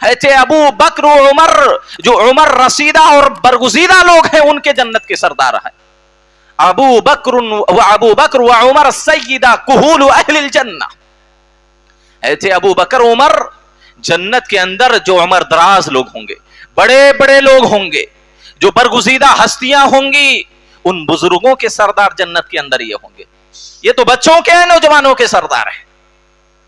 حضرت ابو بکر و عمر، جو عمر رسیدہ اور برگزیدہ لوگ ہیں، ان کے جنت کے سردار ہیں. ابو بکر و عمر سیدہ کہول اہل الجنہ. حضرت ابو بکر عمر جنت کے اندر جو عمر دراز لوگ ہوں گے، بڑے بڑے لوگ ہوں گے، جو برگزیدہ ہستیاں ہوں گی، ان بزرگوں کے سردار جنت کے اندر یہ ہوں گے. یہ تو بچوں کے ہیں، نوجوانوں کے سردار ہیں.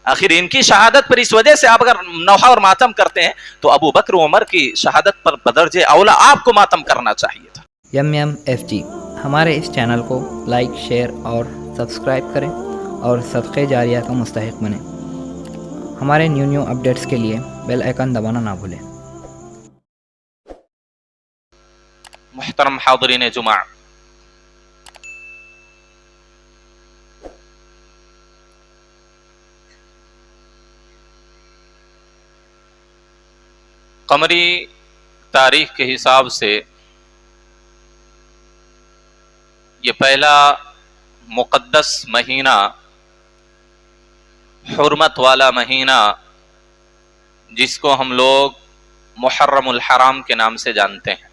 آخر ان کی شہادت پر اس وجہ سے آپ اگر نوحہ اور ماتم کرتے ہیں تو ابو بکر و عمر کی شہادت پر بدرجہ اولا آپ کو ماتم کرنا چاہیے تھا. FG ہمارے اس چینل کو لائک، شیئر اور سبسکرائب کریں اور صدقے جاریہ کا مستحق بنیں. ہمارے نیو اپڈیٹس کے لیے بیل آئیکن دبانا نہ بھولیں. محترم حاضرین جمعہ، قمری تاریخ کے حساب سے یہ پہلا مقدس مہینہ، حرمت والا مہینہ، جس کو ہم لوگ محرم الحرام کے نام سے جانتے ہیں.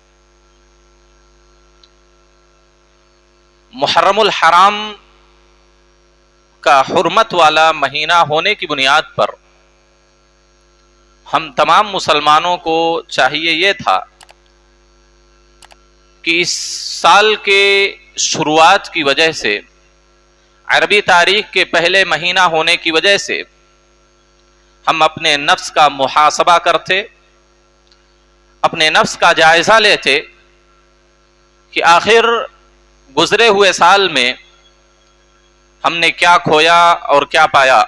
محرم الحرام کا حرمت والا مہینہ ہونے کی بنیاد پر ہم تمام مسلمانوں کو چاہیے یہ تھا کہ اس سال کے شروعات کی وجہ سے، عربی تاریخ کے پہلے مہینہ ہونے کی وجہ سے، ہم اپنے نفس کا محاسبہ کرتے، اپنے نفس کا جائزہ لیتے کہ آخر گزرے ہوئے سال میں ہم نے کیا کھویا اور کیا پایا.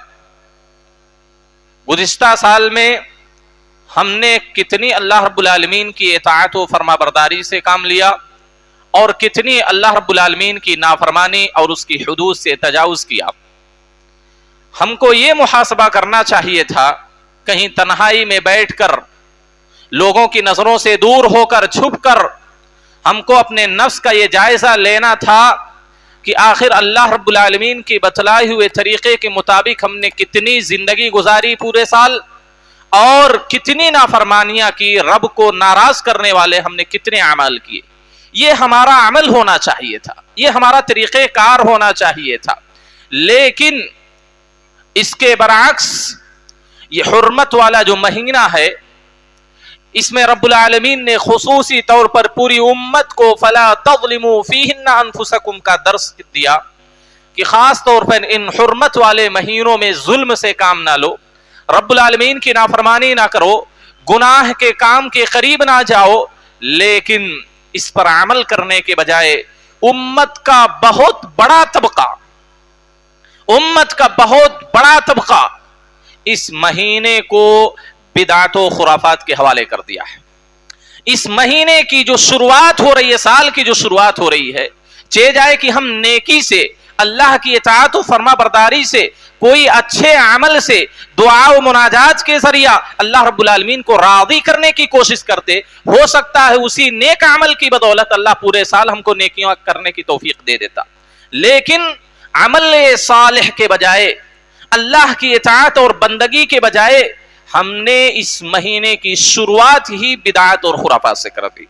گزشتہ سال میں ہم نے کتنی اللہ رب العالمین کی اطاعت و فرما برداری سے کام لیا اور کتنی اللہ رب العالمین کی نافرمانی اور اس کی حدود سے تجاوز کیا. ہم کو یہ محاسبہ کرنا چاہیے تھا، کہیں تنہائی میں بیٹھ کر، لوگوں کی نظروں سے دور ہو کر، چھپ کر، ہم کو اپنے نفس کا یہ جائزہ لینا تھا کہ آخر اللہ رب العالمین کی بتلائے ہوئے طریقے کے مطابق ہم نے کتنی زندگی گزاری پورے سال، اور کتنی نافرمانیاں کی، رب کو ناراض کرنے والے ہم نے کتنے اعمال کیے. یہ ہمارا عمل ہونا چاہیے تھا، یہ ہمارا طریقہ کار ہونا چاہیے تھا. لیکن اس کے برعکس یہ حرمت والا جو مہینہ ہے، اس میں رب العالمین نے خصوصی طور پر پوری امت کو فلا تظلموا فیہن انفسکم کا درس دیا کہ خاص طور پر ان حرمت والے مہینوں میں ظلم سے کام نہ لو، رب العالمین کی نافرمانی نہ کرو، گناہ کے کام کے قریب نہ جاؤ. لیکن اس پر عمل کرنے کے بجائے امت کا بہت بڑا طبقہ اس مہینے کو بدعت و خرافات کے حوالے کر دیا ہے. اس مہینے کی جو شروعات ہو رہی ہے، سال کی جو شروعات ہو رہی ہے، چاہے جائے کہ ہم نیکی سے، اللہ کی اطاعت و فرما برداری سے، کوئی اچھے عمل سے، دعا و مناجات کے ذریعہ اللہ رب العالمین کو راضی کرنے کی کوشش کرتے، ہو سکتا ہے اسی نیک عمل کی بدولت اللہ پورے سال ہم کو نیکیاں کرنے کی توفیق دے دیتا. لیکن عمل صالح کے بجائے، اللہ کی اطاعت اور بندگی کے بجائے، ہم نے اس مہینے کی شروعات ہی بدعات اور خرافات سے کر دی.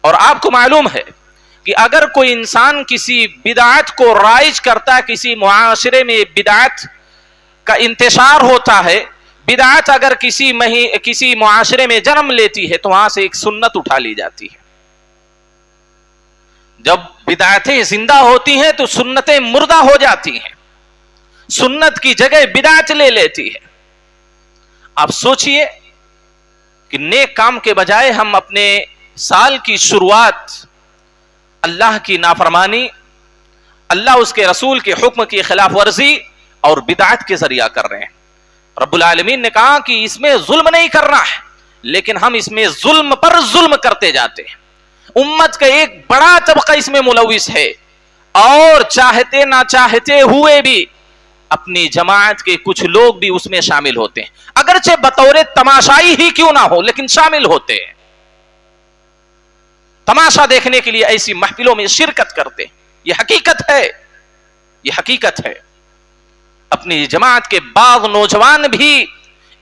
اور آپ کو معلوم ہے کہ اگر کوئی انسان کسی بدعت کو رائج کرتا ہے، کسی معاشرے میں بدعت کا انتشار ہوتا ہے، بدعت اگر کسی معاشرے میں جنم لیتی ہے تو وہاں سے ایک سنت اٹھا لی جاتی ہے. جب بدعتیں زندہ ہوتی ہیں تو سنتیں مردہ ہو جاتی ہیں، سنت کی جگہ بدعت لے لیتی ہے. آپ سوچئے کہ نیک کام کے بجائے ہم اپنے سال کی شروعات اللہ کی نافرمانی، اللہ اس کے رسول کے حکم کی خلاف ورزی اور بدعت کے ذریعہ کر رہے ہیں. رب العالمین نے کہا کہ اس میں ظلم نہیں کرنا ہے، لیکن ہم اس میں ظلم پر ظلم کرتے جاتے ہیں. امت کا ایک بڑا طبقہ اس میں ملوث ہے، اور چاہتے نہ چاہتے ہوئے بھی اپنی جماعت کے کچھ لوگ بھی اس میں شامل ہوتے ہیں، اگرچہ بطور تماشائی ہی کیوں نہ ہو، لیکن شامل ہوتے ہیں. تماشا دیکھنے کے لیے ایسی محفلوں میں شرکت کرتے ہیں. یہ حقیقت ہے، یہ حقیقت ہے. اپنی جماعت کے بعض نوجوان بھی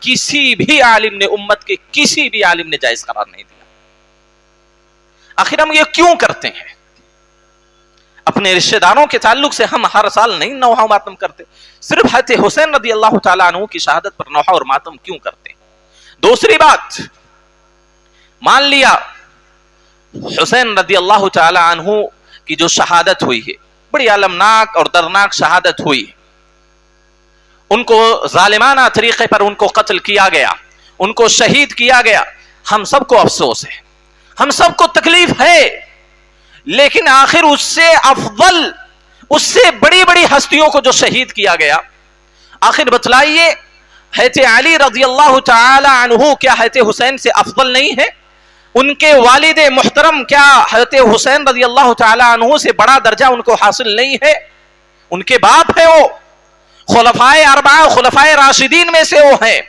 کسی بھی عالم نے، امت کے کسی بھی عالم نے جائز قرار نہیں دیا۔ آخر ہم یہ کیوں کرتے ہیں؟ اپنے رشتہ داروں کے تعلق سے ہم ہر سال نہیں نوحہ و ماتم کرتے، صرف حضرت حسین رضی اللہ تعالیٰ عنہ کی شہادت پر نوحہ اور ماتم کیوں کرتے ہیں؟ دوسری بات، مان لیا حسین رضی اللہ تعالیٰ عنہ کی جو شہادت ہوئی ہے، بڑی المناک اور دردناک شہادت ہوئی ہے، ان کو ظالمانہ طریقے پر ان کو قتل کیا گیا، ان کو شہید کیا گیا، ہم سب کو افسوس ہے، ہم سب کو تکلیف ہے، لیکن آخر اس سے افضل، اس سے بڑی بڑی ہستیوں کو جو شہید کیا گیا، آخر بتلائیے حضرت علی رضی اللہ تعالی عنہ کیا حضرت حسین سے افضل نہیں ہے؟ ان کے والد محترم کیا حضرت حسین رضی اللہ تعالی عنہ سے بڑا درجہ ان کو حاصل نہیں ہے؟ ان کے باپ ہے، وہ خلفائے اربعہ، خلفائے راشدین میں سے وہ ہیں۔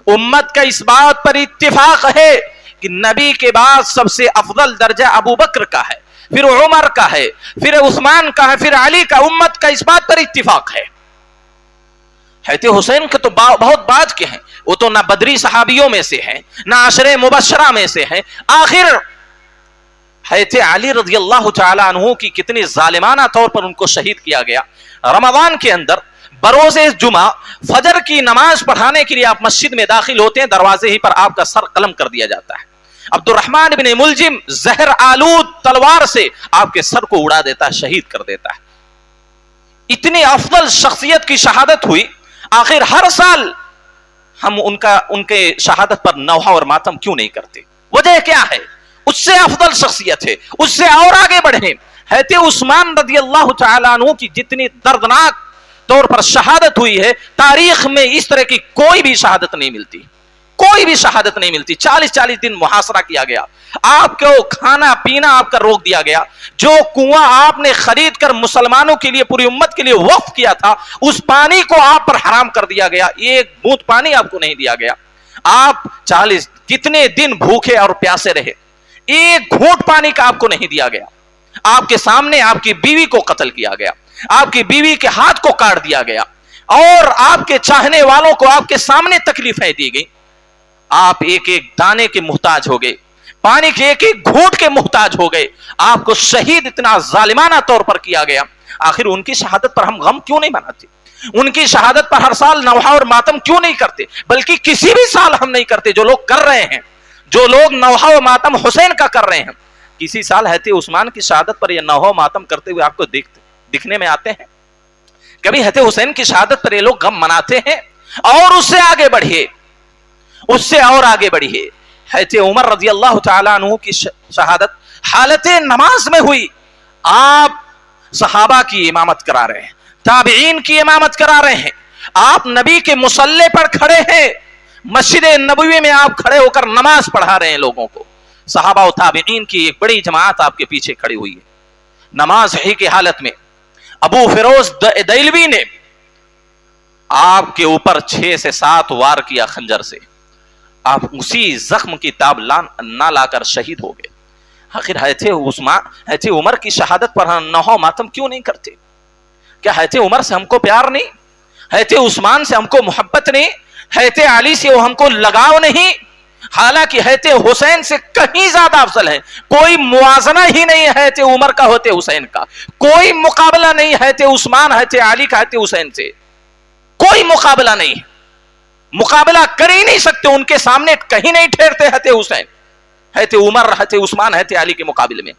امت کا اس بات پر اتفاق ہے کہ نبی کے بعد سب سے افضل درجہ ابو بکر کا ہے، پھر عمر کا ہے، پھر عثمان کا ہے، پھر علی کا۔ امت کا اس بات پر اتفاق ہے۔ حضرت حسین کے تو بہت بات کے ہیں، وہ تو نہ بدری صحابیوں میں سے ہیں، نہ عشرے مبشرہ میں سے ہیں۔ آخر حضرت علی رضی اللہ تعالی عنہ کی کتنی ظالمانہ طور پر ان کو شہید کیا گیا۔ رمضان کے اندر بروز جمعہ فجر کی نماز پڑھانے کے لیے آپ مسجد میں داخل ہوتے ہیں، دروازے ہی پر آپ کا سر قلم کر دیا جاتا ہے۔ عبد الرحمن بن ملجم زہر آلود تلوار سے آپ کے سر کو اڑا دیتا ہے، شہید کر دیتا ہے۔ اتنی افضل شخصیت کی شہادت ہوئی، آخر ہر سال ہم ان کے شہادت پر نوحہ اور ماتم کیوں نہیں کرتے؟ وجہ کیا ہے؟ اس سے افضل شخصیت ہے، اس سے اور آگے بڑھیں۔ حضرت عثمان رضی اللہ تعالیٰ عنہ کی جتنی دردناک طور پر شہادت ہوئی ہے، تاریخ میں اس طرح کی کوئی بھی شہادت نہیں ملتی، کوئی بھی شہادت نہیں ملتی۔ 40 دن محاصرہ کیا گیا، آپ کو کھانا پینا آپ کا روک دیا گیا، جو کنواں آپ نے خرید کر مسلمانوں کے لیے، پوری امت کے لیے وقف کیا تھا، اس پانی کو آپ پر حرام کر دیا گیا، ایک بوند پانی آپ کو نہیں دیا گیا۔ آپ 40 کتنے دن بھوکے اور پیاسے رہے، ایک گھونٹ پانی کا آپ کو نہیں دیا گیا۔ آپ کے سامنے آپ کی بیوی کو قتل کیا گیا، آپ کی بیوی کے ہاتھ کو کاٹ دیا گیا، اور آپ کے چاہنے والوں کو آپ کے سامنے تکلیفیں دی گئی۔ آپ ایک ایک دانے کے محتاج ہو گئے، پانی کے ایک ایک گھونٹ کے محتاج ہو گئے، آپ کو شہید اتنا ظالمانہ طور پر کیا گیا۔ آخر ان کی شہادت پر ہم غم کیوں نہیں مناتے؟ ان کی شہادت پر ہر سال نوحہ اور ماتم کیوں نہیں کرتے؟ بلکہ کسی بھی سال ہم نہیں کرتے۔ جو لوگ کر رہے ہیں، جو لوگ نوحہ و ماتم حسین کا کر رہے ہیں، کسی سال حضرت عثمان کی شہادت پر یہ نوحہ و ماتم کرتے ہوئے آپ کو دکھنے میں آتے ہیں؟ کبھی حضرت حسین کی شہادت پر یہ لوگ غم مناتے ہیں؟ اور اس سے آگے بڑھیے، اس سے اور آگے بڑھیے۔ حضرت عمر رضی اللہ تعالیٰ عنہ کی شہادت حالت نماز میں ہوئی۔ آپ صحابہ کی امامت کرا رہے ہیں، تابعین کی امامت کرا رہے ہیں، آپ نبی کے مصلی پر کھڑے ہیں، مسجد نبوی میں آپ کھڑے ہو کر نماز پڑھا رہے ہیں لوگوں کو۔ صحابہ و تابعین کی ایک بڑی جماعت آپ کے پیچھے کھڑی ہوئی ہے۔ نماز ہی کی حالت میں ابو فیروز دہلوی نے آپ کے اوپر 6 سے 7 وار کیا خنجر سے، آپ اسی زخم کی تاب نہ لا کر شہید ہو گئے۔ آخر حضرت عمر کی شہادت پر ہم نوحہ و ماتم کیوں نہیں کرتے؟ کیا حضرت عمر سے ہم کو پیار نہیں؟ حضرت عثمان سے ہم کو محبت نہیں؟ حضرت علی سے ہم کو لگاؤ نہیں؟ حالانکہ حضرت حسین سے کہیں زیادہ افضل ہے، کوئی موازنہ ہی نہیں ہے حضرت عمر کا حضرت حسین کا، کوئی مقابلہ نہیں حضرت عثمان حضرت علی کا حضرت حسین سے، کوئی مقابلہ نہیں، مقابلہ کر ہی نہیں سکتے، ان کے سامنے کہیں نہیں ٹھہرتے حضرت حسین، حضرت عمر، حضرت عثمان، حضرت علی کے مقابلے میں۔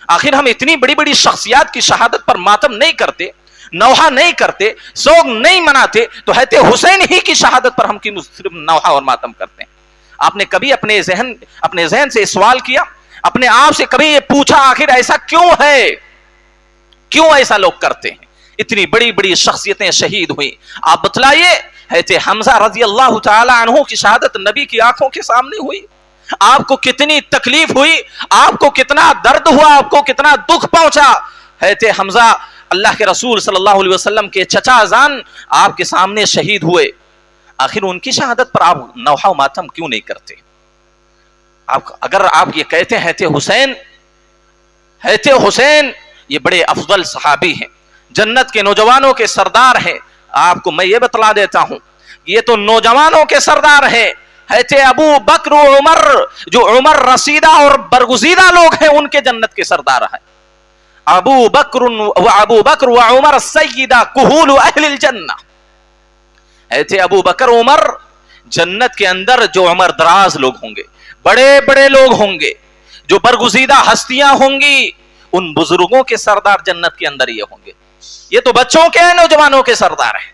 آخر ہم اتنی بڑی بڑی شخصیات کی شہادت پر ماتم نہیں کرتے، نوحہ نہیں کرتے، سوگ نہیں مناتے، تو حضرت حسین ہی کی شہادت پر ہم کی صرف نوحہ اور ماتم کرتے ہیں۔ آپ نے کبھی اپنے ذہن سے سوال کیا، اپنے آپ سے کبھی یہ پوچھا آخر ایسا کیوں ہے؟ کیوں ایسا لوگ کرتے ہیں؟ اتنی بڑی بڑی شخصیتیں شہید ہوئی، آپ بتلائیے حضرت حمزہ رضی اللہ تعالی عنہ کی شہادت نبی کی آنکھوں کے سامنے ہوئی، آپ کو کتنی تکلیف ہوئی، آپ کو کتنا درد ہوا، آپ کو کتنا دکھ پہنچا۔ حضرت حمزہ اللہ کے رسول صلی اللہ علیہ وسلم کے چچا جان آپ کے سامنے شہید ہوئے، آخر ان کی شہادت پر آپ نوحہ و ماتم کیوں نہیں کرتے؟ اگر آپ یہ کہتے ہیں حضرت حسین یہ بڑے افضل صحابی ہیں، جنت کے نوجوانوں کے سردار ہیں، آپ کو میں یہ بتلا دیتا ہوں یہ تو نوجوانوں کے سردار ہیں. حضرت ابو بکر و عمر, جو عمر رسیدہ اور برگزیدہ لوگ ہیں, ان کے جنت کے سردار ہیں. ابو بکر و عمر سیدہ کہول اہل الجنہ. حضرت ابو بکر عمر جنت کے اندر جو عمر دراز لوگ ہوں گے, بڑے بڑے لوگ ہوں گے, جو برگزیدہ ہستیاں ہوں گی, ان بزرگوں کے سردار جنت کے اندر یہ ہوں گے. یہ تو بچوں کے ہیں, نوجوانوں کے سردار ہیں.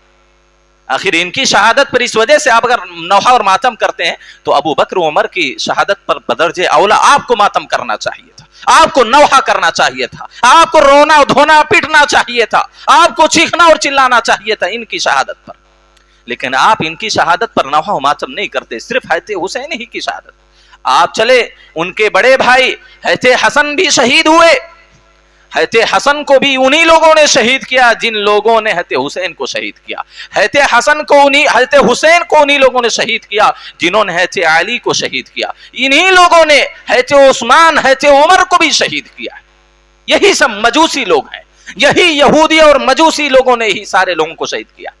آخر ان کی شہادت پر اس وجہ سے آپ اگر نوحہ اور ماتم کرتے ہیں تو ابو بکر عمر کی شہادت پر بدرجہ اولا آپ کو ماتم کرنا چاہیے تھا, آپ کو نوحہ کرنا چاہیے تھا, آپ کو رونا دھونا پیٹنا چاہیے تھا, آپ کو چیخنا اور چلانا چاہیے تھا ان کی شہادت پر. لیکن آپ ان کی شہادت پر نوحہ و ماتم نہیں کرتے, صرف حضرت حسین ہی کی شہادت. آپ چلے ان کے بڑے بھائی حضرت حسن بھی شہید ہوئے. حضرت حسن کو بھی انہی لوگوں نے شہید کیا جن لوگوں نے حضرت حسین کو شہید کیا. حضرت حسین کو انہی لوگوں نے شہید کیا جنہوں نے حضرت علی کو شہید کیا. انہی لوگوں نے حضرت عثمان, حضرت عمر کو بھی شہید کیا. یہی سب مجوسی لوگ ہیں, یہی یہودی اور مجوسی لوگوں نے ہی سارے لوگوں کو شہید کیا.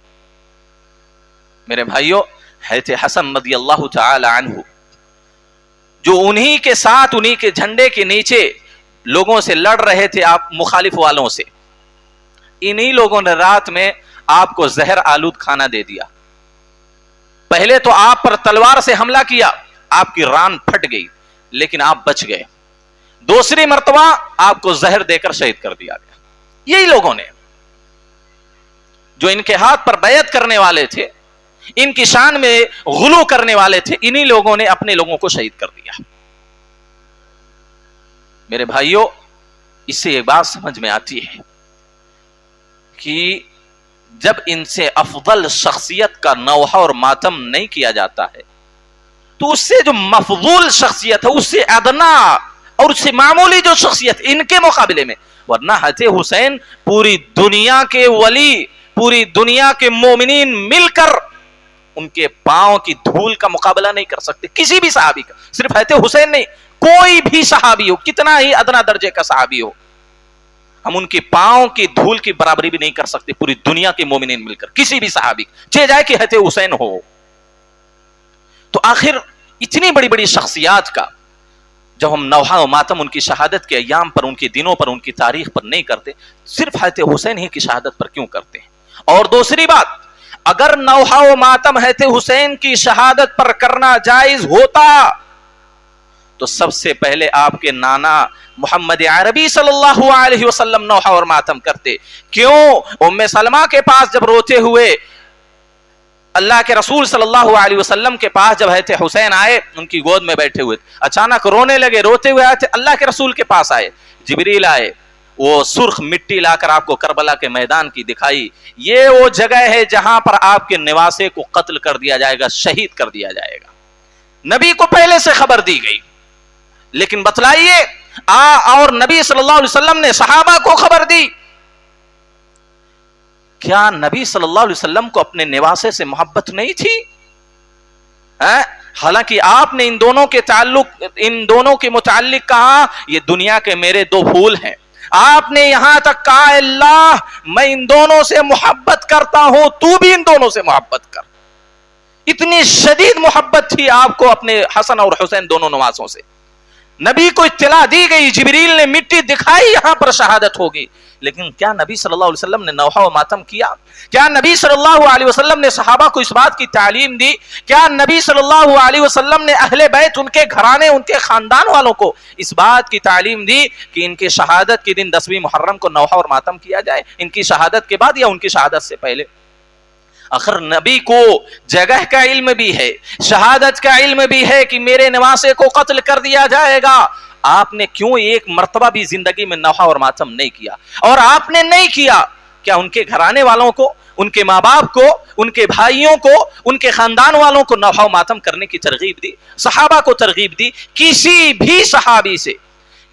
میرے بھائیوں, حضرت حسن رضی اللہ تعالی عنہ جو انہی کے ساتھ, انہی کے جھنڈے کے نیچے لوگوں سے لڑ رہے تھے, آپ مخالف والوں سے, انہی لوگوں نے رات میں آپ کو زہر آلود کھانا دے دیا. پہلے تو آپ پر تلوار سے حملہ کیا, آپ کی ران پھٹ گئی لیکن آپ بچ گئے. دوسری مرتبہ آپ کو زہر دے کر شہید کر دیا گیا. یہی لوگوں نے جو ان کے ہاتھ پر بیعت کرنے والے تھے, ان کی شان میں غلو کرنے والے تھے, انہی لوگوں نے اپنے لوگوں کو شہید کر دیا. میرے بھائیوں, اس سے ایک بات سمجھ میں آتی ہے کہ جب ان سے افضل شخصیت کا نوحہ اور ماتم نہیں کیا جاتا ہے تو اس سے جو مفضول شخصیت ہے, اس سے ادنا اور اس سے معمولی جو شخصیت ان کے مقابلے میں, ورنہ حضرت حسین پوری دنیا کے ولی, پوری دنیا کے مومنین مل کر ان کے پاؤں کی دھول کا مقابلہ نہیں کر سکتے, کسی بھی صحابی کا. صرف حضرت حسین نہیں, کوئی بھی صحابی ہو, کتنا ہی ادنا درجے کا صحابی ہو, ہم ان کی پاؤں کی دھول کی برابری بھی نہیں کر سکتے پوری دنیا کے مومنین مل کر, کسی بھی صحابی, چاہے جائے کہ حضرت حسین ہو. تو آخر اتنی بڑی بڑی شخصیات کا جب ہم نوحہ و ماتم ان کی شہادت کے ایام پر, ان کے دنوں پر, ان کی تاریخ پر نہیں کرتے, صرف حضرت حسین ہی کی شہادت پر کیوں کرتے ہیں؟ اور دوسری بات, اگر نوحہ و ماتم حضرت حسین کی شہادت پر کرنا جائز ہوتا تو سب سے پہلے آپ کے نانا محمد عربی صلی اللہ علیہ وسلم نوحہ اور ماتم کرتے. کیوں؟ ام سلمہ کے پاس جب روتے ہوئے اللہ کے رسول صلی اللہ علیہ وسلم کے پاس جب حضرت حسین آئے, ان کی گود میں بیٹھے ہوئے, اچانک رونے لگے, روتے ہوئے آئے تھے, اللہ کے رسول کے پاس آئے, جبریل آئے, وہ سرخ مٹی لا کر آپ کو کربلا کے میدان کی دکھائی. یہ وہ جگہ ہے جہاں پر آپ کے نواسے کو قتل کر دیا جائے گا, شہید کر دیا جائے گا. نبی کو پہلے سے خبر دی گئی, لیکن بتلائیے اور نبی صلی اللہ علیہ وسلم نے صحابہ کو خبر دی. کیا نبی صلی اللہ علیہ وسلم کو اپنے نواسے سے محبت نہیں تھی؟ حالانکہ آپ نے ان دونوں کے متعلق کہا یہ دنیا کے میرے دو پھول ہیں. آپ نے یہاں تک کہا اللہ میں ان دونوں سے محبت کرتا ہوں, تو بھی ان دونوں سے محبت کر. اتنی شدید محبت تھی آپ کو اپنے حسن اور حسین دونوں نواسوں سے. نبی کو اطلاع دی گئی, جبریل نے مٹی دکھائی, یہاں پر شہادت ہوگی. لیکن کیا نبی صلی اللہ علیہ وسلم نے نوحہ و ماتم کیا؟ کیا نبی صلی اللہ علیہ وسلم نے صحابہ کو اس بات کی تعلیم دی؟ کیا نبی صلی اللہ علیہ وسلم نے اہل بیت, ان کے گھرانے, ان کے خاندان والوں کو اس بات کی تعلیم دی کہ ان کے شہادت کے دن 10ویں محرم کو نوحہ اور ماتم کیا جائے, ان کی شہادت کے بعد یا ان کی شہادت سے پہلے؟ آخر نبی کو جگہ کا علم بھی ہے, شہادت کا علم بھی ہے کہ میرے نواسے کو قتل کر دیا جائے گا. آپ نے کیوں ایک مرتبہ بھی زندگی میں نوحہ اور ماتم نہیں کیا؟ اور آپ نے نہیں کیا, کیا ان کے گھرانے والوں کو, ان کے ماں باپ کو, ان کے بھائیوں کو, ان کے خاندان والوں کو نوحہ و ماتم کرنے کی ترغیب دی؟ صحابہ کو ترغیب دی؟ کسی بھی صحابی سے,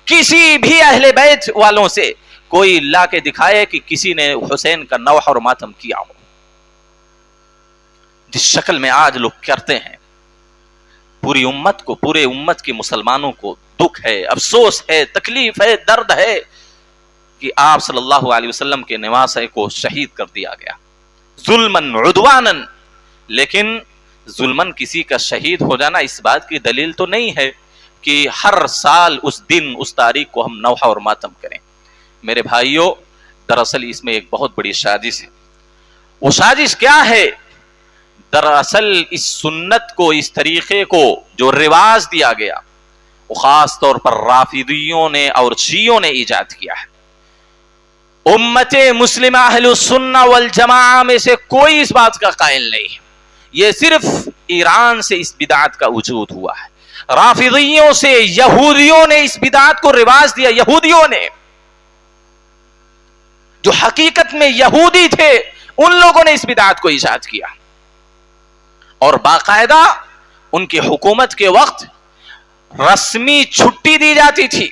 کسی بھی اہل بیت والوں سے کوئی لا کے دکھائے کہ کسی نے حسین کا نوحہ اور ماتم کیا ہو؟ جس شکل میں آج لوگ کرتے ہیں, پوری امت کو, پورے امت کے مسلمانوں کو دکھ ہے, افسوس ہے, تکلیف ہے, درد ہے کہ آپ صلی اللہ علیہ وسلم کے نواسے کو شہید کر دیا گیا ظلماً عدواناً. لیکن ظلمن کسی کا شہید ہو جانا اس بات کی دلیل تو نہیں ہے کہ ہر سال اس دن اس تاریخ کو ہم نوحہ اور ماتم کریں. میرے بھائیوں، دراصل اس میں ایک بہت بڑی سازش ہے. وہ سازش کیا ہے؟ دراصل اس سنت کو، اس طریقے کو جو رواج دیا گیا، وہ خاص طور پر رافضیوں نے اور شیعوں نے ایجاد کیا ہے. امت مسلمہ اہل السنہ والجماعہ میں سے کوئی اس بات کا قائل نہیں. یہ صرف ایران سے اس بدعت کا وجود ہوا ہے. رافضیوں سے، یہودیوں نے اس بدعت کو رواج دیا. یہودیوں نے، جو حقیقت میں یہودی تھے، ان لوگوں نے اس بدعت کو ایجاد کیا. اور باقاعدہ ان کی حکومت کے وقت رسمی چھٹی دی جاتی تھی.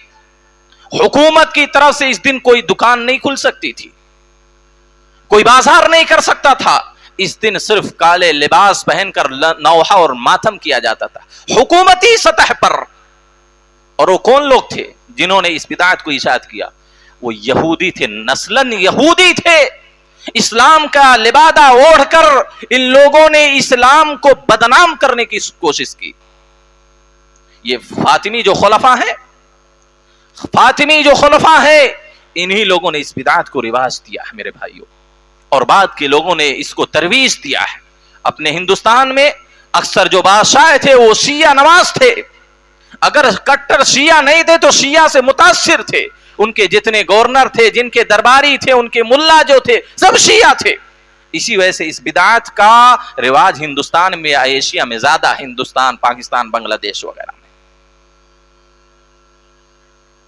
حکومت کی طرف سے اس دن کوئی دکان نہیں کھل سکتی تھی، کوئی بازار نہیں کر سکتا تھا. اس دن صرف کالے لباس پہن کر نوحہ اور ماتم کیا جاتا تھا حکومتی سطح پر. اور وہ کون لوگ تھے جنہوں نے اس بدعت کو ایجاد کیا؟ وہ یہودی تھے، نسلاً یہودی تھے. اسلام کا لبادہ اوڑھ کر ان لوگوں نے اسلام کو بدنام کرنے کی کوشش کی. یہ فاطمی جو خلفاء ہیں، انہی لوگوں نے اس بدعت کو رواج دیا ہے میرے بھائیوں. اور بعد کے لوگوں نے اس کو ترویج دیا ہے. اپنے ہندوستان میں اکثر جو بادشاہ تھے وہ شیعہ نواز تھے. اگر کٹر شیعہ نہیں تھے تو شیعہ سے متاثر تھے. ان کے جتنے گورنر تھے، جن کے درباری تھے، ان کے ملا جو تھے، سب شیعہ تھے. اسی وجہ سے اس بدعت کا رواج ہندوستان میں، ایشیا میں زیادہ، ہندوستان، پاکستان، بنگلہ دیش وغیرہ میں.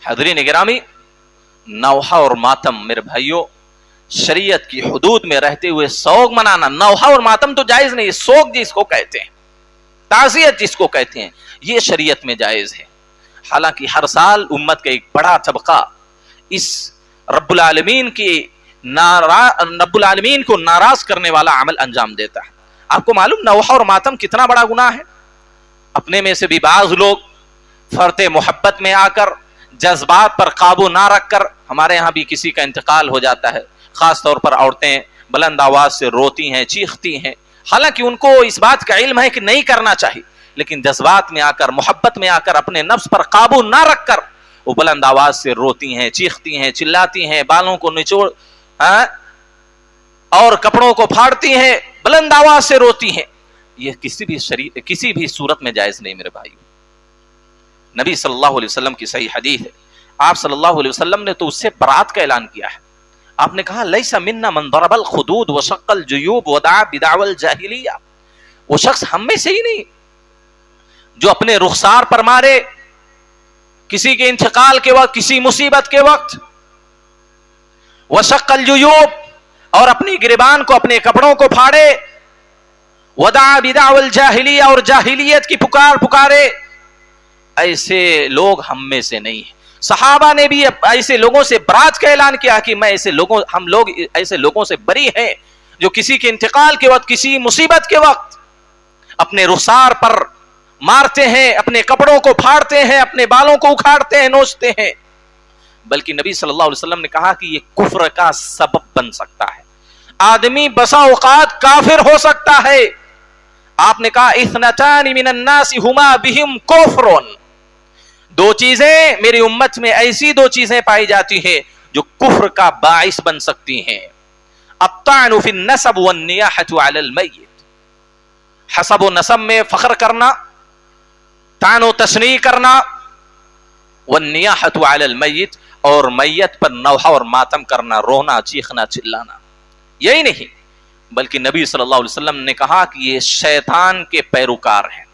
حاضرین گرامی، نوحہ اور ماتم میرے بھائیوں شریعت کی حدود میں رہتے ہوئے سوگ منانا. نوحہ اور ماتم تو جائز نہیں. سوگ جس کو کہتے ہیں، تعزیت جس کو کہتے ہیں، یہ شریعت میں جائز ہے. حالانکہ ہر سال امت کا ایک بڑا طبقہ اس رب العالمین کو ناراض کرنے والا عمل انجام دیتا ہے. آپ کو معلوم نوحہ اور ماتم کتنا بڑا گناہ ہے؟ اپنے میں سے بھی بعض لوگ فرط محبت میں آ کر، جذبات پر قابو نہ رکھ کر، ہمارے ہاں بھی کسی کا انتقال ہو جاتا ہے، خاص طور پر عورتیں بلند آواز سے روتی ہیں، چیختی ہیں. حالانکہ ان کو اس بات کا علم ہے کہ نہیں کرنا چاہیے، لیکن جذبات میں آ کر، محبت میں آ کر، اپنے نفس پر قابو نہ رکھ کر وہ بلند آواز سے روتی ہیں، چیختی ہیں، چلاتی ہیں، بالوں کو نچوڑ اور کپڑوں کو پھاڑتی ہیں، بلند آواز سے روتی ہیں. یہ کسی بھی صورت میں جائز نہیں میرے بھائی. نبی صلی اللہ علیہ وسلم کی صحیح حدیث ہے. آپ صلی اللہ علیہ وسلم نے تو اس سے برات کا اعلان کیا ہے. آپ نے کہا لیس منا من ضرب الخدود وشق الجیوب ودعا بدعوى الجاہلیہ. وہ شخص ہم میں سے ہی نہیں جو اپنے رخسار پر مارے کسی کے انتقال کے وقت، کسی مصیبت کے وقت، وشق الجیوب اور اپنی گریبان کو، اپنے کپڑوں کو پھاڑے، ودعا بدعوى الجاہلیہ اور جاہلیت کی پکارے. ایسے لوگ ہم میں سے نہیں ہیں. صحابہ نے بھی ایسے لوگوں سے برات کا اعلان کیا کہ ہم لوگ ایسے لوگوں سے بری ہیں جو کسی کے انتقال کے وقت، کسی مصیبت کے وقت اپنے رخسار پر مارتے ہیں، اپنے کپڑوں کو پھاڑتے ہیں، اپنے بالوں کو اکھاڑتے ہیں، نوچتے ہیں. بلکہ نبی صلی اللہ علیہ وسلم نے کہا کہ یہ کفر کا سبب بن سکتا ہے. آدمی بسا اوقات کافر ہو سکتا ہے. آپ نے کہا اثنتان من الناس ہما بہم کفر. دو چیزیں میری امت میں، ایسی دو چیزیں پائی جاتی ہیں جو کفر کا باعث بن سکتی ہیں. الطعن فی النسب والنیاحۃ علی المیت. حسب و نسب میں فخر کرنا، طعن و تشنیع کرنا، والنیاحۃ علی المیت اور میت پر نوحہ اور ماتم کرنا، رونا، چیخنا، چلانا. یہی نہیں بلکہ نبی صلی اللہ علیہ وسلم نے کہا کہ یہ شیطان کے پیروکار ہیں.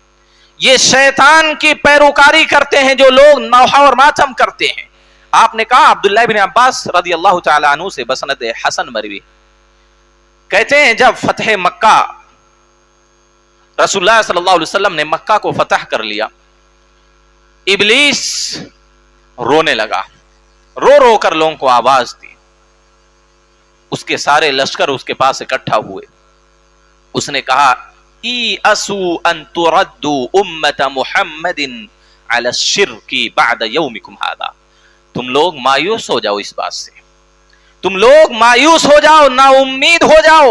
یہ شیطان کی پیروکاری کرتے ہیں جو لوگ نوحہ اور ماتم کرتے ہیں. آپ نے کہا عبداللہ بن عباس رضی اللہ تعالی عنہ سے بسند حسن مروی کہتے ہیں جب فتح مکہ، رسول اللہ صلی اللہ علیہ وسلم نے مکہ کو فتح کر لیا، ابلیس رونے لگا، رو رو کر لوگوں کو آواز دی. اس کے سارے لشکر اس کے پاس اکٹھا ہوئے. اس نے کہا ایسو ان تردوا امت محمد علی الشرک بعد یومکم ھذا. تم لوگ مایوس ہو جاؤ اس بات سے، تم لوگ مایوس ہو جاؤ، نا امید ہو جاؤ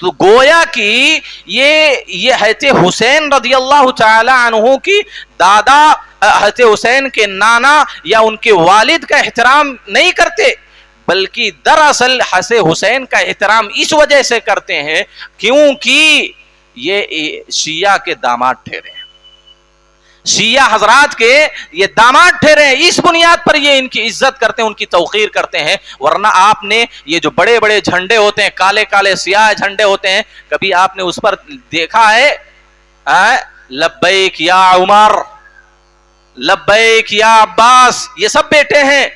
تو گویا کہ یہ حضرت حسین رضی اللہ تعالی عنہ کی دادا حضرت حسین کے نانا یا ان کے والد کا احترام نہیں کرتے، بلکہ دراصل حسن حسین کا احترام اس وجہ سے کرتے ہیں کیونکہ یہ شیعہ کے داماد ٹھہرے ہیں، شیعہ حضرات کے یہ داماد ٹھہرے ہیں، اس بنیاد پر یہ ان کی عزت کرتے ہیں، ان کی توقیر کرتے ہیں۔ ورنہ آپ نے یہ جو بڑے بڑے جھنڈے ہوتے ہیں، کالے کالے سیاہ جھنڈے ہوتے ہیں، کبھی آپ نے اس پر دیکھا ہے لبیک یا عمر، لبیک یا عباس؟ یہ سب بیٹے ہیں،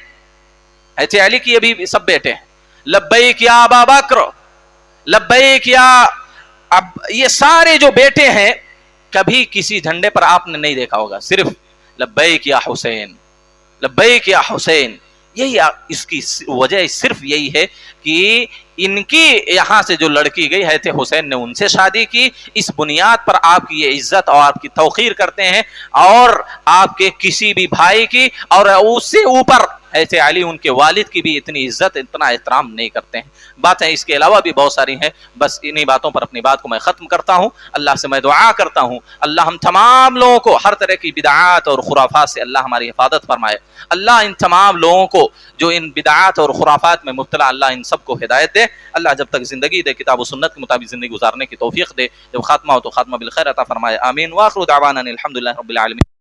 حضرت علی کی یہ بھی سب بیٹے ہیں، لبیک یا ابا بکر، لبیک یا یہ سارے جو بیٹے ہیں، کبھی کسی جھنڈے پر آپ نے نہیں دیکھا ہوگا صرف لبیک یا حسین، لبیک یا حسین۔ یہی اس کی وجہ صرف یہی ہے کہ ان کی یہاں سے جو لڑکی گئی حضرت حسین نے ان سے شادی کی، اس بنیاد پر آپ کی یہ عزت اور آپ کی توقیر کرتے ہیں، اور آپ کے کسی بھی بھائی کی اور اس سے اوپر حضرت علی ان کے والد کی بھی اتنی عزت اتنا احترام نہیں کرتے ہیں۔ باتیں اس کے علاوہ بھی بہت ساری ہیں، بس انہی باتوں پر اپنی بات کو میں ختم کرتا ہوں۔ اللہ سے میں دعا کرتا ہوں اللہ ہم تمام لوگوں کو ہر طرح کی بدعات اور خرافات سے اللہ ہماری حفاظت فرمائے۔ اللہ ان تمام لوگوں کو جو ان بدعات اور خرافات میں مبتلا، اللہ ان سب کو ہدایت دے۔ اللہ جب تک زندگی دے کتاب و سنت کے مطابق زندگی گزارنے کی توفیق دے، جب خاتمہ ہو تو خاتمہ بالخیر عطا فرمائے، آمین۔ وآخر دعوانا الحمدللہ رب العالمین۔